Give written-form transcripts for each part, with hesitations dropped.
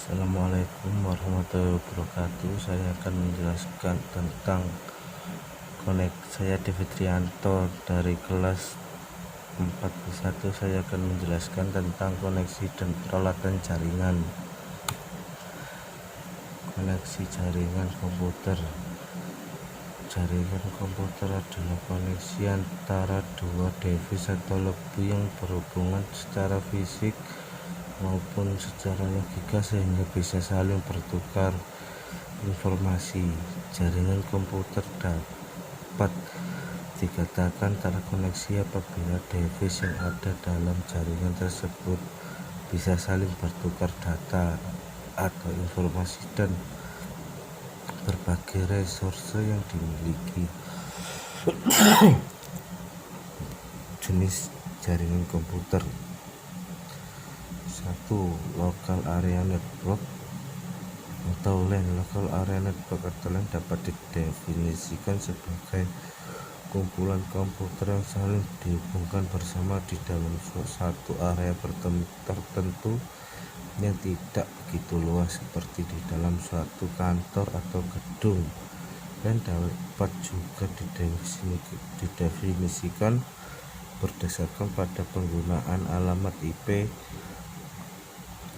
Assalamualaikum warahmatullahi wabarakatuh. Saya akan menjelaskan tentang saya David Rianto dari kelas 4B1. Saya akan menjelaskan tentang koneksi dan peralatan jaringan. Koneksi jaringan komputer. Jaringan komputer adalah koneksi antara dua device atau lebih yang berhubungan secara fisik maupun secara logika sehingga bisa saling bertukar informasi. Jaringan komputer dapat dikatakan terkoneksi apabila device yang ada dalam jaringan tersebut bisa saling bertukar data atau informasi dan berbagai resource yang dimiliki. Jenis jaringan komputer: 1. Local area network atau LAN. Local area network atau LAN dapat didefinisikan sebagai kumpulan komputer yang saling dihubungkan bersama di dalam suatu area tertentu yang tidak begitu luas seperti di dalam suatu kantor atau gedung, dan dapat juga didefinisikan berdasarkan pada penggunaan alamat IP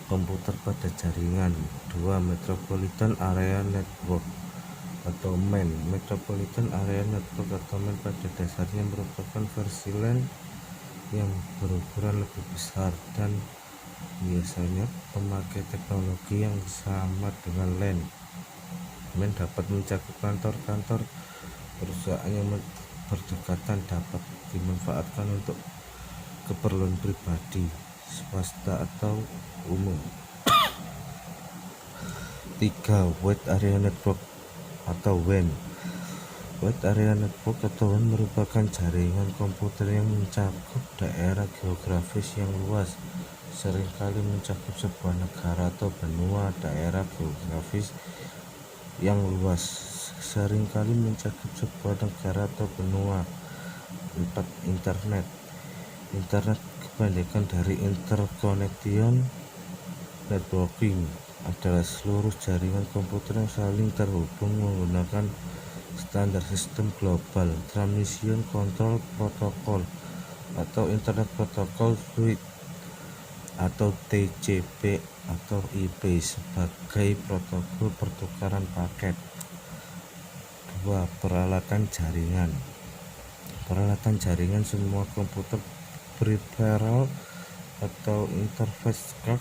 komputer pada jaringan. 2. Metropolitan Area Network atau MAN. Metropolitan Area Network atau MAN pada dasarnya merupakan versi LAN yang berukuran lebih besar dan biasanya memakai teknologi yang sama dengan LAN. MAN dapat mencakup kantor-kantor perusahaan yang berdekatan, dapat dimanfaatkan untuk keperluan pribadi, swasta atau umum. 3. Wide Area Network atau WAN. Wide Area Network atau WAN merupakan jaringan komputer yang mencakup daerah geografis yang luas, seringkali mencakup sebuah negara atau benua. Daerah geografis yang luas seringkali mencakup sebuah negara atau benua. 4. Internet. Internet, kepanjangan dari Interconnection Networking, adalah seluruh jaringan komputer yang saling terhubung menggunakan standar sistem global transmission control protocol atau Internet Protocol Suite atau TCP atau IP sebagai protokol pertukaran paket. 2. Peralatan jaringan. Peralatan jaringan: semua komputer peripheral atau interface card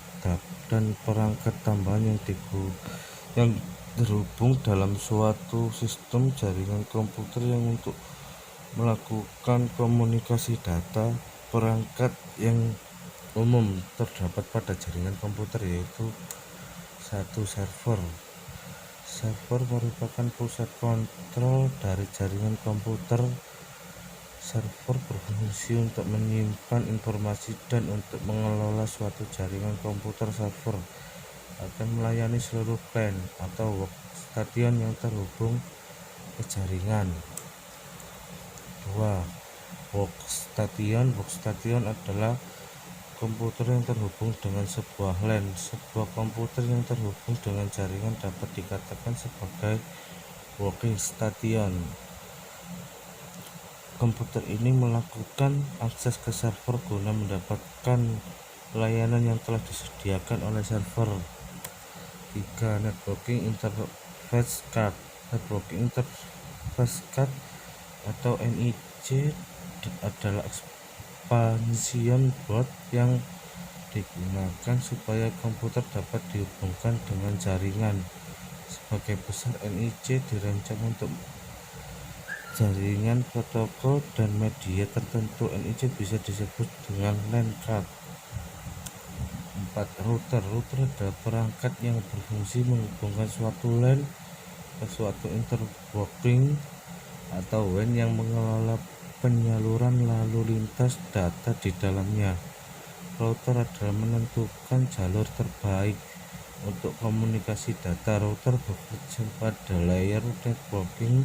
dan perangkat tambahan yang terhubung dalam suatu sistem jaringan komputer yang untuk melakukan komunikasi data. Perangkat yang umum terdapat pada jaringan komputer yaitu: 1. Server. Server merupakan pusat kontrol dari jaringan komputer. Server berfungsi untuk menyimpan informasi dan untuk mengelola suatu jaringan komputer. Server akan melayani seluruh client atau workstation yang terhubung ke jaringan. 2. Workstation. Workstation adalah komputer yang terhubung dengan sebuah LAN. Sebuah komputer yang terhubung dengan jaringan dapat dikatakan sebagai working station. Komputer ini melakukan akses ke server guna mendapatkan layanan yang telah disediakan oleh server. 3. Networking Interface Card. Networking Interface Card atau NIC adalah expansion board yang digunakan supaya komputer dapat dihubungkan dengan jaringan. Sebagai besar, NIC dirancang untuk jaringan protokol dan media tertentu. NIC bisa disebut dengan LAN card. 4. Router. Router adalah perangkat yang berfungsi menghubungkan suatu LAN ke suatu interworking atau WAN yang mengelola penyaluran lalu lintas data di dalamnya. Router adalah menentukan jalur terbaik untuk komunikasi data. Router bekerja pada layer networking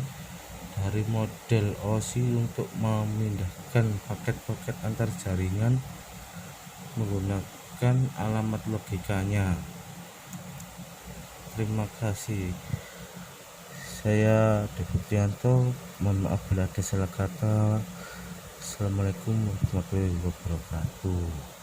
dari model OSI untuk memindahkan paket-paket antar jaringan menggunakan alamat logikanya. Terima kasih. Saya Devitrianto, mohon maaf bila ada salah kata. Assalamualaikum warahmatullahi wabarakatuh.